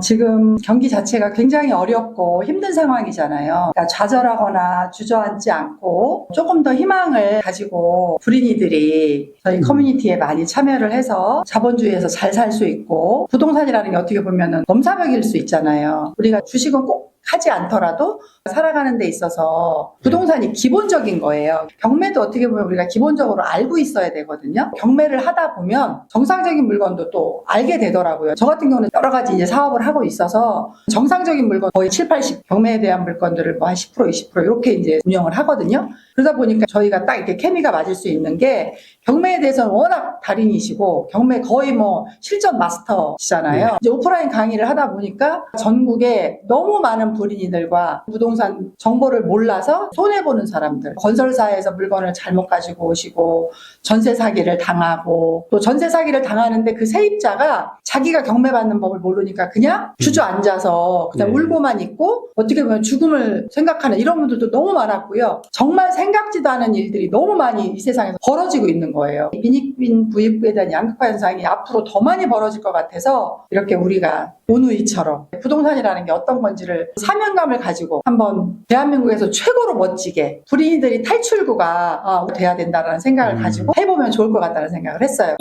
지금 경기 자체가 굉장히 어렵고 힘든 상황이잖아요. 그러니까 좌절하거나 주저앉지 않고 조금 더 희망을 가지고 불인이들이 저희 커뮤니티에 많이 참여를 해서 자본주의에서 잘 살 수 있고, 부동산이라는 게 어떻게 보면은 넘사벽일 수 있잖아요. 우리가 주식은 꼭 하지 않더라도 살아가는 데 있어서 부동산이 기본적인 거예요. 경매도 어떻게 보면 우리가 기본적으로 알고 있어야 되거든요. 경매를 하다 보면 정상적인 물건도 또 알게 되더라고요. 저 같은 경우는 여러 가지 이제 사업을 하고 있어서 정상적인 물건 거의 7, 80 경매에 대한 물건들을 뭐 한 10%, 20% 이렇게 이제 운영을 하거든요. 그러다 보니까 저희가 딱 이렇게 케미가 맞을 수 있는 게, 경매에 대해서는 워낙 달인이시고 경매 거의 뭐 실전 마스터시잖아요. 이제 오프라인 강의를 하다 보니까 전국에 너무 많은 불인이들과 부동산 정보를 몰라서 손해보는 사람들, 건설사에서 물건을 잘못 가지고 오시고 전세 사기를 당하고, 또 전세 사기를 당하는데 그 세입자가 자기가 경매받는 법을 모르니까 그냥 주저앉아서 그냥 울고만 있고 어떻게 보면 죽음을 생각하는 이런 분들도 너무 많았고요. 정말 생각지도 않은 일들이 너무 많이 이 세상에서 벌어지고 있는 거예요. 빈익빈 부익부에 대한 양극화 현상이 앞으로 더 많이 벌어질 것 같아서, 이렇게 우리가 오누이처럼 부동산이라는 게 어떤 건지를 사명감을 가지고 한번 대한민국에서 최고로 멋지게 불인이들이 탈출구가 돼야 된다는 생각을 가지고 해보면 좋을 것 같다는 생각을 했어요.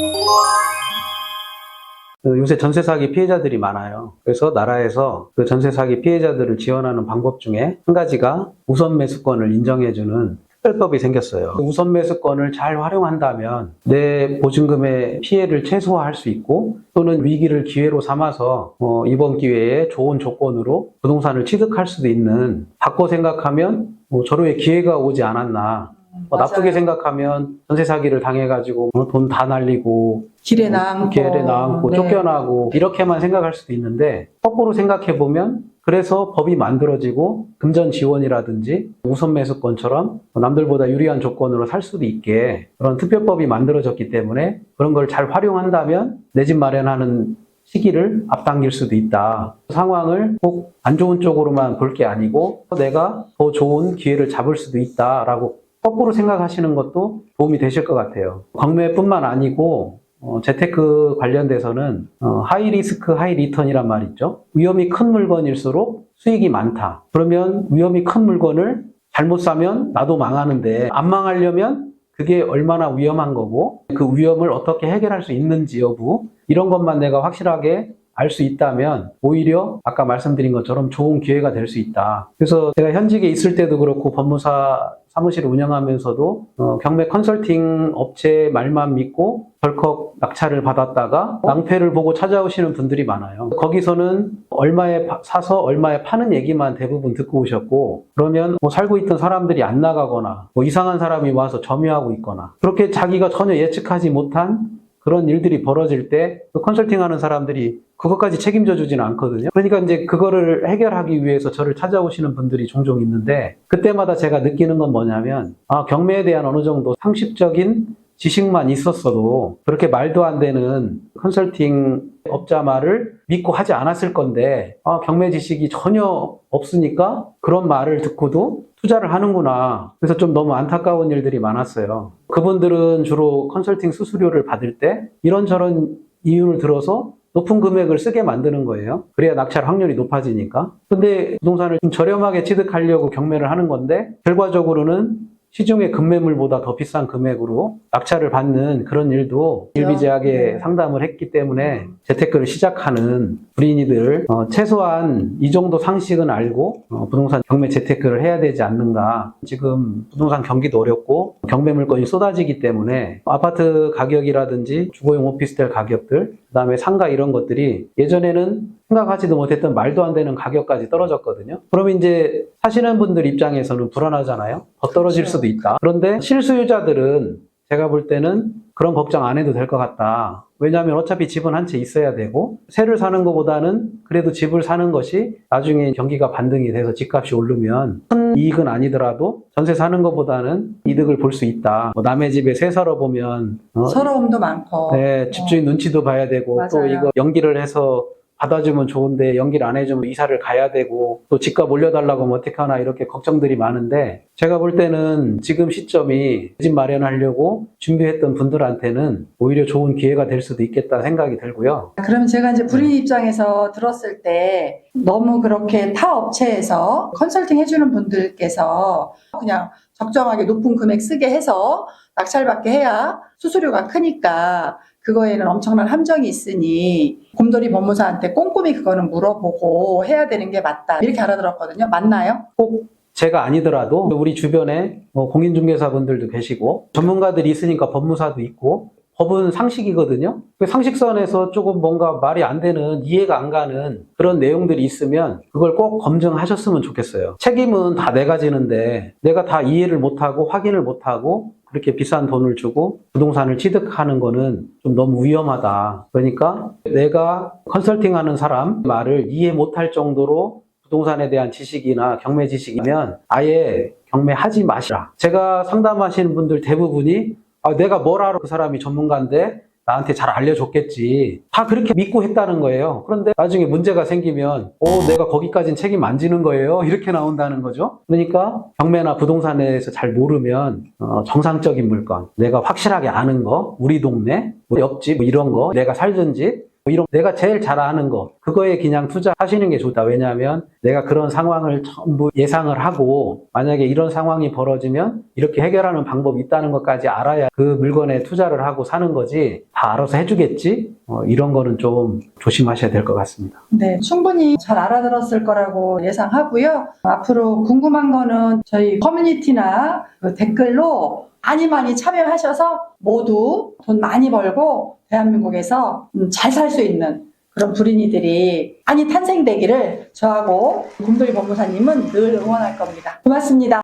요새 전세 사기 피해자들이 많아요. 그래서 나라에서 그 전세 사기 피해자들을 지원하는 방법 중에 한 가지가 우선 매수권을 인정해주는 특별법이 생겼어요. 우선 매수권을 잘 활용한다면 내 보증금의 피해를 최소화할 수 있고, 또는 위기를 기회로 삼아서 이번 기회에 좋은 조건으로 부동산을 취득할 수도 있는, 바꿔 생각하면 절호의 기회가 오지 않았나. 나쁘게 생각하면 전세 사기를 당해가지고 돈 다 날리고 길에 나앉고 쫓겨나고 이렇게만 생각할 수도 있는데, 거꾸로 생각해보면 그래서 법이 만들어지고 금전 지원이라든지 우선 매수권처럼 남들보다 유리한 조건으로 살 수도 있게 그런 특별법이 만들어졌기 때문에, 그런 걸 잘 활용한다면 내 집 마련하는 시기를 앞당길 수도 있다. 상황을 꼭 안 좋은 쪽으로만 볼 게 아니고 내가 더 좋은 기회를 잡을 수도 있다라고 거꾸로 생각하시는 것도 도움이 되실 것 같아요. 경매뿐만 아니고 재테크 관련돼서는 하이 리스크 하이 리턴이란 말 있죠. 위험이 큰 물건일수록 수익이 많다. 그러면 위험이 큰 물건을 잘못 사면 나도 망하는데, 안 망하려면 그게 얼마나 위험한 거고 그 위험을 어떻게 해결할 수 있는지 여부, 이런 것만 내가 확실하게 알 수 있다면 오히려 아까 말씀드린 것처럼 좋은 기회가 될 수 있다. 그래서 제가 현직에 있을 때도 그렇고 법무사 사무실을 운영하면서도 경매 컨설팅 업체 말만 믿고 덜컥 낙찰을 받았다가 낭패를 보고 찾아오시는 분들이 많아요. 거기서는 얼마에 사서 얼마에 파는 얘기만 대부분 듣고 오셨고, 그러면 살고 있던 사람들이 안 나가거나 이상한 사람이 와서 점유하고 있거나, 그렇게 자기가 전혀 예측하지 못한 그런 일들이 벌어질 때 컨설팅하는 사람들이 그것까지 책임져 주지는 않거든요. 그러니까 이제 그거를 해결하기 위해서 저를 찾아오시는 분들이 종종 있는데, 그때마다 제가 느끼는 건 뭐냐면, 경매에 대한 어느 정도 상식적인 지식만 있었어도 그렇게 말도 안 되는 컨설팅 업자 말을 믿고 하지 않았을 건데, 경매 지식이 전혀 없으니까 그런 말을 듣고도 투자를 하는구나. 그래서 좀 너무 안타까운 일들이 많았어요. 그분들은 주로 컨설팅 수수료를 받을 때 이런저런 이유를 들어서 높은 금액을 쓰게 만드는 거예요. 그래야 낙찰 확률이 높아지니까. 근데 부동산을 좀 저렴하게 취득하려고 경매를 하는 건데, 결과적으로는 시중의 급매물보다 더 비싼 금액으로 낙찰을 받는 그런 일도 일비재하게 상담을 했기 때문에, 재테크를 시작하는 불인이들 최소한 이 정도 상식은 알고 부동산 경매 재테크를 해야 되지 않는가. 지금 부동산 경기도 어렵고 경매 물건이 쏟아지기 때문에 아파트 가격이라든지 주거용 오피스텔 가격들, 그다음에 상가 이런 것들이 예전에는 생각하지도 못했던 말도 안 되는 가격까지 떨어졌거든요. 그럼 이제 사시는 분들 입장에서는 불안하잖아요. 더 떨어질 수도 있다. 그런데 실수요자들은 제가 볼 때는 그런 걱정 안 해도 될 것 같다. 왜냐하면 어차피 집은 한 채 있어야 되고, 새를 사는 것보다는 그래도 집을 사는 것이 나중에 경기가 반등이 돼서 집값이 오르면 큰 이익은 아니더라도 전세 사는 것보다는 이득을 볼 수 있다. 남의 집에 새 사러 보면 서러움도 많고, 집주인 눈치도 봐야 되고, 맞아요. 또 이거 연기를 해서 받아주면 좋은데 연기를 안 해주면 이사를 가야 되고 또 집값 올려달라고 하면 어떻게 하나 이렇게 걱정들이 많은데 제가 볼 때는 지금 시점이 집 마련하려고 준비했던 분들한테는 오히려 좋은 기회가 될 수도 있겠다 생각이 들고요. 그러면 제가 이제 불인 입장에서 들었을 때 너무 그렇게 타 업체에서 컨설팅 해주는 분들께서 그냥 적정하게 높은 금액 쓰게 해서 낙찰받게 해야 수수료가 크니까 그거에는 엄청난 함정이 있으니 곰돌이 법무사한테 꼼꼼히 그거는 물어보고 해야 되는 게 맞다 이렇게 알아들었거든요. 맞나요? 꼭 제가 아니더라도 우리 주변에 공인중개사분들도 계시고 전문가들이 있으니까 법무사도 있고 법은 상식이거든요. 그 상식선에서 조금 뭔가 말이 안 되는 이해가 안 가는 그런 내용들이 있으면 그걸 꼭 검증하셨으면 좋겠어요. 책임은 다 내가 지는데 내가 다 이해를 못하고 확인을 못하고 그렇게 비싼 돈을 주고 부동산을 취득하는 거는 좀 너무 위험하다. 그러니까 내가 컨설팅하는 사람 말을 이해 못할 정도로 부동산에 대한 지식이나 경매 지식이면 아예 경매하지 마시라. 제가 상담하시는 분들 대부분이 내가 뭘 알아? 그 사람이 전문가인데 나한테 잘 알려줬겠지. 다 그렇게 믿고 했다는 거예요. 그런데 나중에 문제가 생기면 내가 거기까지는 책임 안 지는 거예요. 이렇게 나온다는 거죠. 그러니까 경매나 부동산에 대해서 잘 모르면 정상적인 물건, 내가 확실하게 아는 거, 우리 동네, 옆집 이런 거, 내가 살던 집 이런 내가 제일 잘 아는 거 그거에 그냥 투자하시는 게 좋다. 왜냐하면 내가 그런 상황을 전부 예상을 하고 만약에 이런 상황이 벌어지면 이렇게 해결하는 방법이 있다는 것까지 알아야 그 물건에 투자를 하고 사는 거지 다 알아서 해주겠지? 이런 거는 좀 조심하셔야 될 것 같습니다. 네, 충분히 잘 알아들었을 거라고 예상하고요. 앞으로 궁금한 거는 저희 커뮤니티나 그 댓글로 많이 참여하셔서 모두 돈 많이 벌고 대한민국에서 잘 살 수 있는 그런 불인이들이 많이 탄생되기를 저하고 곰돌이 법무사님은 늘 응원할 겁니다. 고맙습니다.